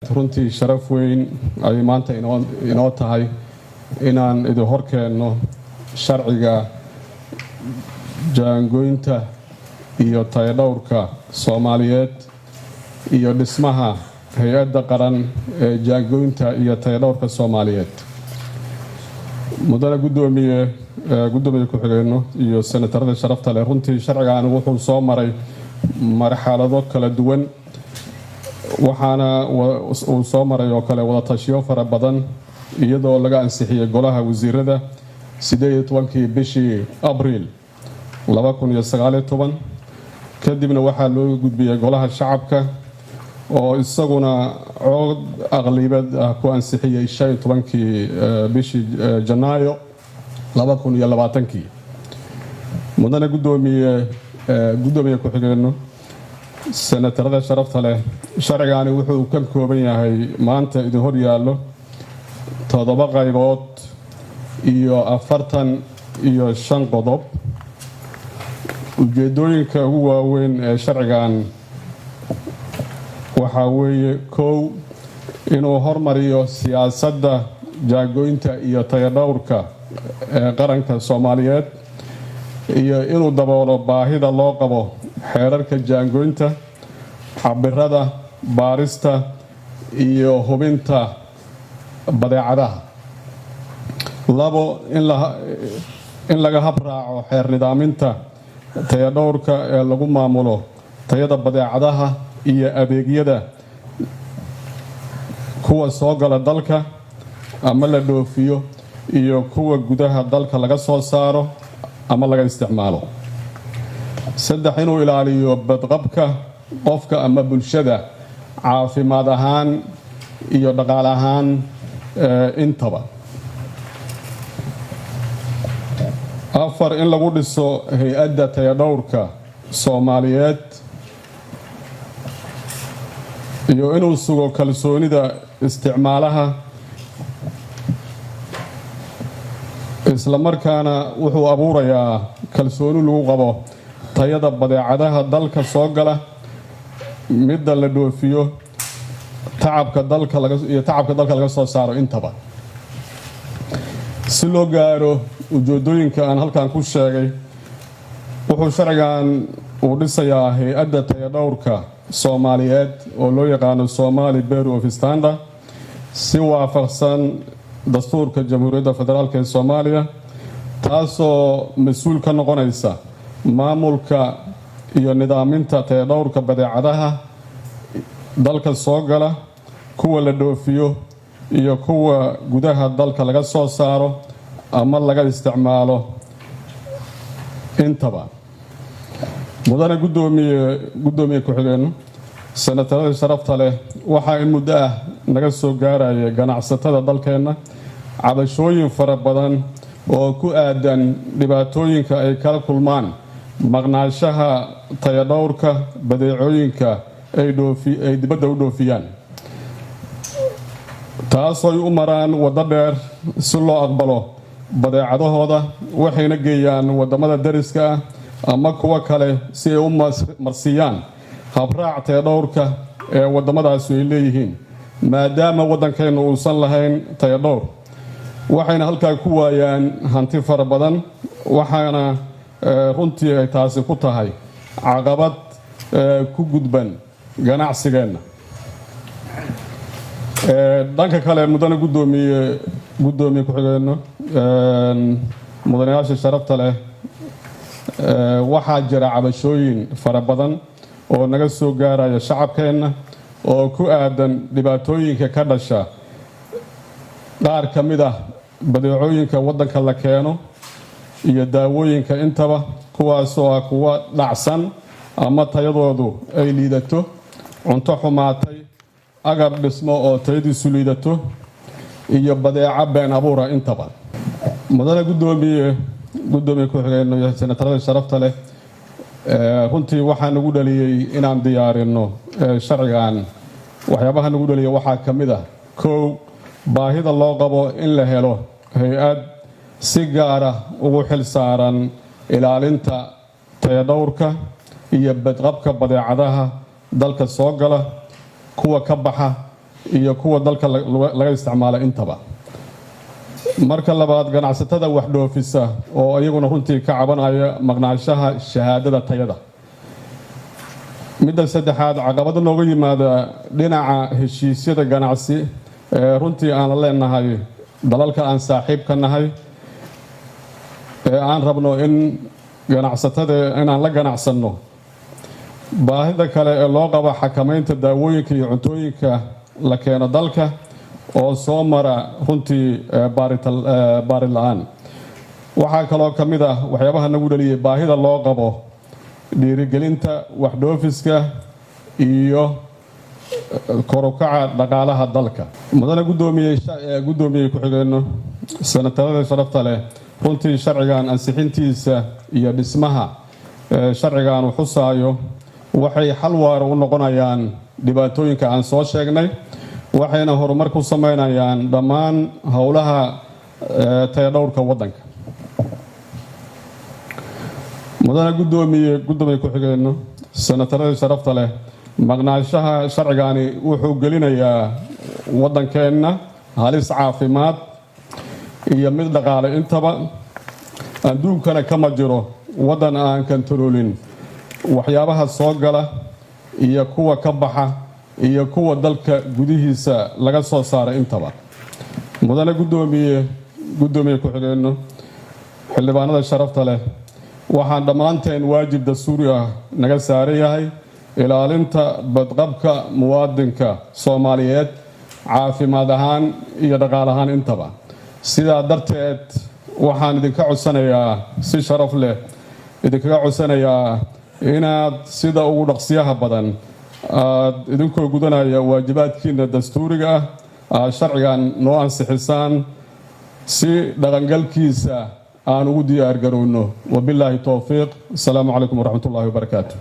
runtii sharaf weyn ay maanta inoo tahay inaan idin horkeenno sharciga jaangoynta iyo tayadhowrka Soomaaliyeed iyo dhismaha hay'adda qaran ee jaangoynta iyo tayadhowrka Soomaaliyeed. mudane gudoomiye ku-xigeenno iyo senatarada sharafta leh, runtii sharcigan wuxuu soo maray marxalado kala duwan, waxaana uu soo maray oo kale wada tashiyo fara badan iyadoo laga ansixiyay golaha wasiirada 18 bishii Abriil 2019. kadibna waxaa loo gudbiyay golaha shacabka oo isaguna cod aqlabiyad ah ku ansixiyay 15 bishii Janaayo 2020. mudane gudoomiye ku-xigeenno, senatarada sharafta leh, sharcigani wuxuu ka kooban yahay maanta idin hor yaallo 7 qaybood iyo 45 qodob. ujeedooyinka ugu waaweyn ee sharcigan waxaa weeye: 1. inuu hormariyo siyaasadda jaangoynta iyo tayadhowrka ee qaranka Soomaaliyeed iyo inuu daboolo baahida loo qabo xeerarka jaangoynta, cabirada, baarista iyo hubinta badeecadaha. 2. in laga habraaco xeer nidaaminta tayadhowrka ee lagu maamulo tayada badeecadaha iyo adeegyada kuwa soo gala dalka ama la dhoofiyo iyo kuwa gudaha dalka laga soo saaro ama laga isticmaalo. 3. inuu ilaaliyo badqabka qofka ama bulshada caafimaad ahaan iyo dhaqaale ahaan intaba. 4. in lagu dhiso hay'adda tayadhowrka Soomaaliyeed iyo inuu sugo kalsoonida isticmaalaha, isla markaana wuxuu abuurayaa kalsooni lagu qabo tayada badeecadaha dalka soo gala, midda la dhoofiyo, tacabka dalka laga soo saaro intaba. si loo gaaro ujeedooyinka aan halkan ku sheegay, wuxuu sharcigan uu dhisayaa hay'adda tayadhowrka Soomaaliyeed oo loo yaqaano Somali Bureau of Standards si waafaqsan dastuurka Jamhuuriyadda Federaalka ee Soomaaliya, taasoo mas'uul ka noqonaysa maamulka iyo nidaaminta tayadhowrka badeecadaha dalka soo gala, kuwa la dhoofiyo iyo kuwa gudaha dalka laga soo saaro ama laga isticmaalo intaba. mudane gudoomiye ku-xigeenno, senatarada sharafta leh, waxaa in muddo ah naga soo gaaraya ganacsatada dalkeenna cabashooyin fara badan oo ku aadan dhibaatooyinka ay kala kulmaan maqnaanshaha tayadhowrka badeecooyinka ay dibadda u dhoofiyaan, taasoo ay u maraan waddo dheer si loo aqbalo badeecadahooda, waxayna geeyaan waddamada dariska ah ama kuwa kale si ay u marsiiyaan habraac tayadhowrka ee waddamadaasi ay leeyihiin. maadaama waddankeennu uusan lahayn tayadhowr, waxayna halkaa ku waayaan hanti fara badan, waxaana runtii ay taasi ku tahay caqabad ku gudban ganacsigeenna. dhanka kale, mudane gudoomiye ku-xigeenno, mudanayaasha sharafta leh, waxaa jira cabashooyin fara badan oo naga soo gaaraya shacabkeenna oo ku aadan dhibaatooyinka ka dhasha qaar ka mid ah badeecooyinka waddanka la keeno iyo daawooyinka intaba, kuwaasoo ah kuwa dhacsan ama tayadoodu ay liidato, cunto xumaatay, agab dhismo oo tayadiisu liidato iyo badeeco been abuura intaba. mudane gudoomiye ku-xigeenno iyo senatarada sharafta leh, runtii waxaa nagu dhaliyay inaan diyaarinno sharcigan. waxyaabaha nagu dhaliyay waxaa ka mid ah: 1. baahida loo qabo in la helo hay-ad si gaara ugu xil saaran ilaalinta tayadhowrka iyo badqabka badeecadaha dalka soo gala, kuwa ka baxa iyo kuwa dalka laga isticmaalo intaba. marka labaad ganacsatada wax dhoofisa oo iyaguna runtii ka cabanaya maqnaanshaha shahaadada tayada. midda saddexaad caqabado nooga yimaada dhinaca heshiisyada ganacsi runtii aan la leenahay dalalka aan saaxiibka nahay aan rabno in ganacsatada inaan la ganacsanno. baahida kale ee loo qabo xakamaynta daawooyinka iyo cuntooyinka la keeno dalka oo soo mara runtii baarid la-aan. waxaa kaloo ka mid ah waxyaabaha nagu dhaliyay baahida loo qabo dhiirigelinta wax dhoofiska iyo kor u kaca dhaqaalaha dalka. mudane guddoomiyey ku-xigeenno senatarada sharafta leh, runtii sharcigan ansixintiisa iyo dhismaha sharcigan uu xusaayo waxay xal waara u noqonayaan dhibaatooyinka aan soo sheegnay, waxayna horumar ku sameynayaan dhammaan howlaha tayadhowrka waddanka. mudane gudoomiye ku-xigeenno senatarada sharafta leh, maqnaanshaha sharcigani wuxuu gelinayaa waddankeenna halis caafimaad iyo mid dhaqaale intaba. adduunkana kama jiro waddan aan kantaroolin waxyaabaha soo gala iyo kuwa ka baxa iyo kuwa dalka gudihiisa laga soo saara intaba. mudane gudoomiye ku-xigeenno, xildhibaanada sharafta leh, waxaan dhammaanteen waajib dastuuri ah naga saaran yahay ilaalinta badqabka muwaadinka Soomaaliyeed caafimaad ahaan iyo dhaqaale ahaan intaba. sidaa darteed waxaan idinka codsanayaa si sharaf leh idinkaga codsanayaa inaad sida ugu dhaqsiyaha badan aad idinkoo gudanaya waajibaadkiina dastuuriga ah sharcigan noo ansixisaan si dhaqangalkiisa aan ugu diyaar garowno. wabilaahi towfiiq. asalaamu calaykum waraxmatullaahi wabarakaatu.